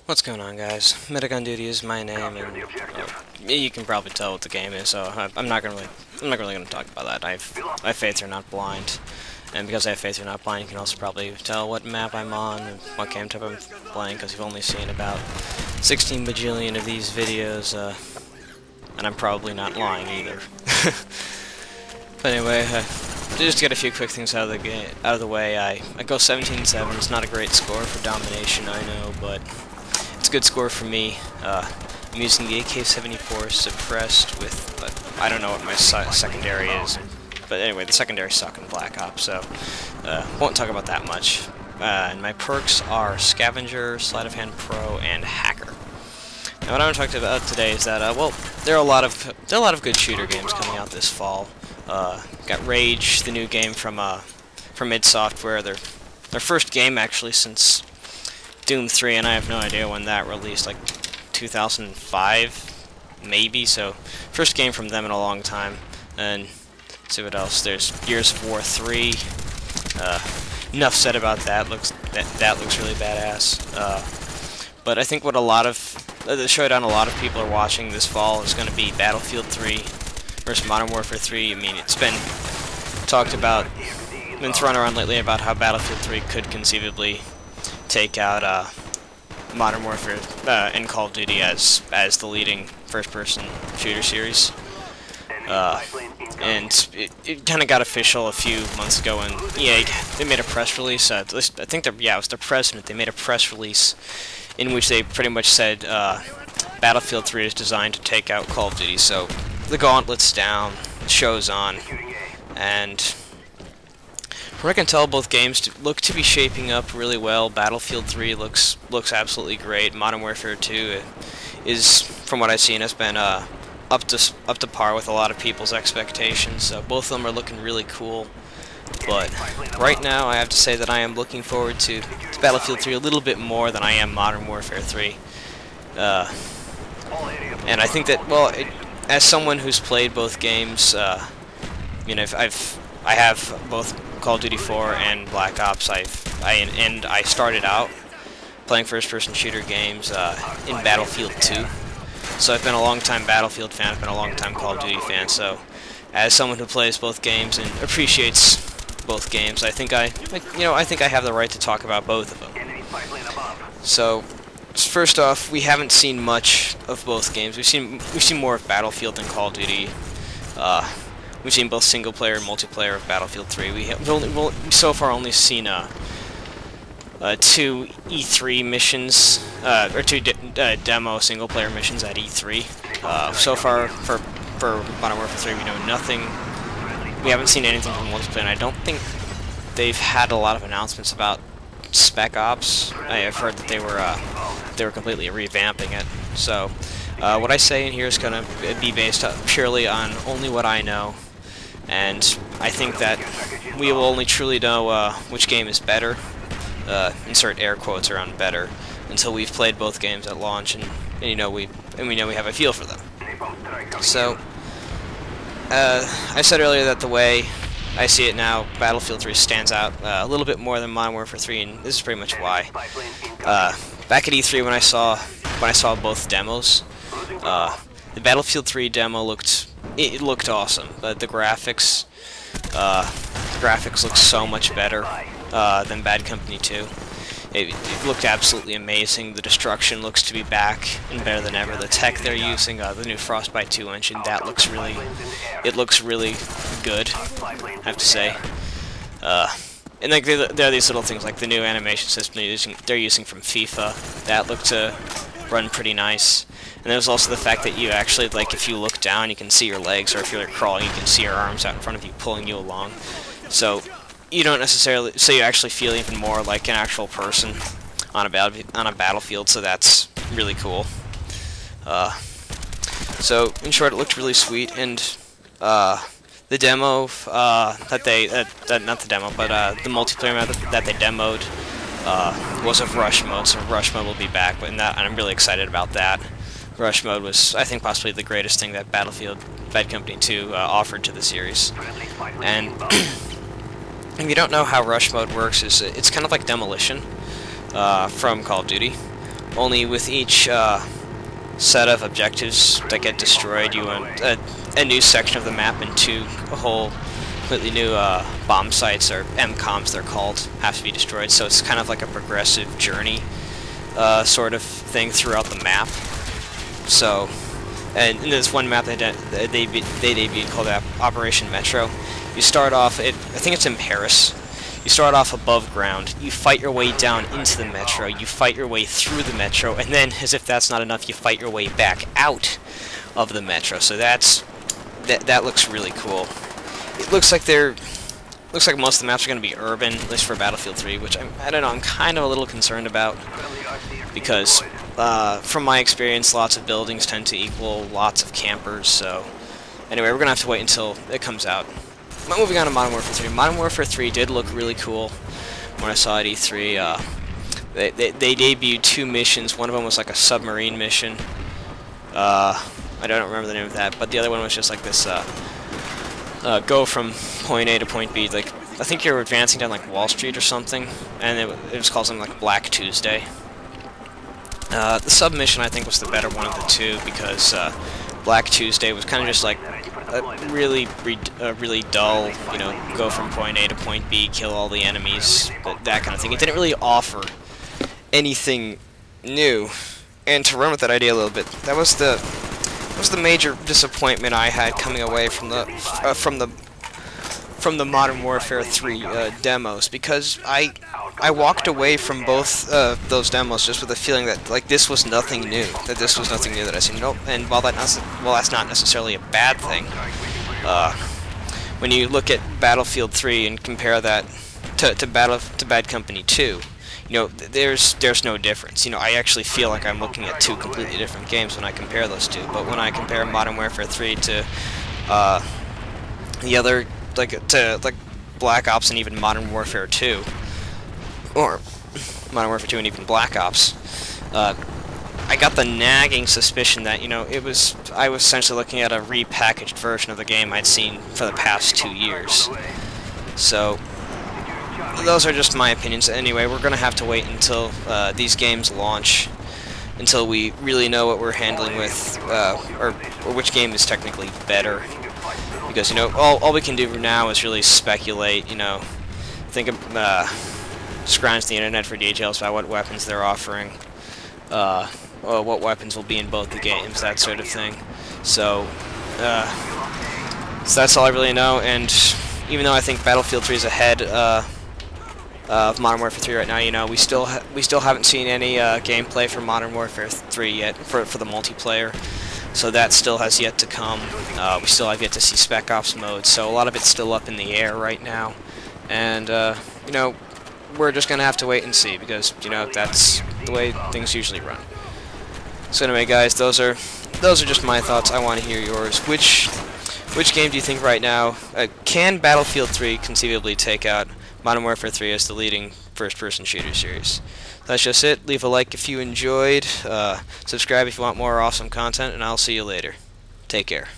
What's going on, guys? Medic on Duty is my name, and you can probably tell what the game is. So I'm not really gonna talk about that. I have faith you're not blind, and because I have faith you're not blind, you can also probably tell what map I'm on and what game type I'm playing, because you've only seen about 16 bajillion of these videos, and I'm probably not lying either. But anyway, just to get a few quick things out of the way, I go 17-7. It's not a great score for domination, I know, but it's a good score for me. I'm using the AK-74 suppressed with, I don't know what my secondary is, but anyway, the secondary suck in Black Ops, so won't talk about that much. And my perks are Scavenger, Sleight of Hand Pro, and Hacker. Now, what I'm going to talk about today is that, well, there are a lot of good shooter games coming out this fall. Got Rage, the new game from id Software, their first game actually since Doom 3, and I have no idea when that released, like 2005 maybe, so first game from them in a long time. And let's see what else. There's Gears of War 3. Enough said about that. That looks really badass. But I think what the showdown a lot of people are watching this fall is going to be Battlefield 3 versus Modern Warfare 3. I mean, it's been talked about, been thrown around lately about how Battlefield 3 could conceivably take out Modern Warfare and Call of Duty as the leading first-person shooter series. And it kind of got official a few months ago, and EA, they made a press release. At least I think it was their president. They made a press release in which they pretty much said Battlefield 3 is designed to take out Call of Duty. So the gauntlet's down, the show's on, and from what I can tell, both games look to be shaping up really well. Battlefield 3 looks absolutely great. Modern Warfare 2 is, from what I've seen, has been up to par with a lot of people's expectations. So both of them are looking really cool. But right now, I have to say that I am looking forward to Battlefield 3 a little bit more than I am Modern Warfare 3. And I think that, well, as someone who's played both games, you know, I have both Call of Duty 4 and Black Ops. I started out playing first-person shooter games in Battlefield 2. So I've been a long-time Battlefield fan. I've been a long-time Call of Duty fan. So, as someone who plays both games and appreciates both games, I think I have the right to talk about both of them. So, first off, we haven't seen much of both games. We've seen more of Battlefield than Call of Duty. We've seen both single-player and multiplayer of Battlefield 3. We've so far only seen 2 E3 missions, or 2 demo single-player missions at E3. So far, for Modern Warfare 3, we know nothing. We haven't seen anything from multiplayer, and I don't think they've had a lot of announcements about Spec Ops. I have heard that they were completely revamping it. So, what I say in here is going to be based purely on only what I know. And I think that we will only truly know which game is better, insert air quotes around better, until we've played both games at launch, and we know we have a feel for them. So, I said earlier that the way I see it now, Battlefield 3 stands out a little bit more than Modern Warfare 3, and this is pretty much why. Back at E3 when I saw both demos, the Battlefield 3 demo looked awesome, but the graphics look so much better than Bad Company 2. It looked absolutely amazing. The destruction looks to be back and better than ever. The tech they're using, the new Frostbite 2 engine, looks really good, I have to say. And like there are these little things like the new animation system they're using from FIFA that look to run pretty nice. And there's also the fact that you actually, like, if you look down, you can see your legs, or if you're crawling, you can see your arms out in front of you pulling you along. So you don't necessarily, so you actually feel even more like an actual person on a battlefield. So that's really cool. So in short, it looked really sweet, and the demo not the demo, but the multiplayer map that they demoed was of Rush mode. So Rush mode will be back, and I'm really excited about that. Rush mode was, I think, possibly the greatest thing that Bad Company 2 offered to the series. And if you don't know how Rush mode works, it's kind of like Demolition from Call of Duty, only with each set of objectives that get destroyed, you want a new section of the map and a whole completely new bomb sites, or MCOMs they're called, have to be destroyed. So it's kind of like a progressive journey sort of thing throughout the map. So, and in this one map they debuted called Operation Metro. You start off, I think it's in Paris. You start off above ground, you fight your way down into the metro, you fight your way through the metro, and then, as if that's not enough, you fight your way back out of the metro. So that looks really cool. It looks like most of the maps are going to be urban, at least for Battlefield 3, which I don't know, I'm kind of a little concerned about, because from my experience, lots of buildings tend to equal lots of campers. So anyway, we're going to have to wait until it comes out. Moving on to Modern Warfare 3. Modern Warfare 3 did look really cool when I saw it at E3. They debuted 2 missions. One of them was like a submarine mission. I don't remember the name of that, but the other one was just like this go from point A to point B. Like, I think you were advancing down like Wall Street or something, and it was called something like Black Tuesday. The sub mission I think was the better one of the two, because Black Tuesday was kind of just like really dull, you know, go from point A to point B, kill all the enemies, that kind of thing. It didn't really offer anything new, and to run with that idea a little bit, that was the major disappointment I had coming away from the Modern Warfare 3 demos, because I walked away from both those demos just with a feeling that like this was nothing new, that I'd seen. And while that's not necessarily a bad thing, when you look at Battlefield 3 and compare that to Bad Company 2, you know, there's no difference. You know, I actually feel like I'm looking at 2 completely different games when I compare those two. But when I compare Modern Warfare 3 to the other, like Black Ops and even Modern Warfare 2, or Modern Warfare 2 and even Black Ops, I got the nagging suspicion that, you know, I was essentially looking at a repackaged version of the game I'd seen for the past 2 years. So those are just my opinions. Anyway, we're going to have to wait until these games launch, until we really know what we're handling with, or which game is technically better. Because, you know, all we can do now is really speculate, you know, think of, scrounge the internet for details about what weapons they're offering, what weapons will be in both the games, that sort of thing. So that's all I really know, and even though I think Battlefield 3 is ahead of Modern Warfare 3 right now, you know, we still haven't seen any gameplay for Modern Warfare 3 yet, for the multiplayer. So that still has yet to come. We still have yet to see Spec Ops mode, so a lot of it's still up in the air right now. And, you know, we're just going to have to wait and see, because, you know, that's the way things usually run. So anyway, guys, those are just my thoughts. I want to hear yours. Which game do you think right now, can Battlefield 3 conceivably take out Modern Warfare 3 as the leading first-person shooter series? That's just it. Leave a like if you enjoyed, subscribe if you want more awesome content, and I'll see you later. Take care.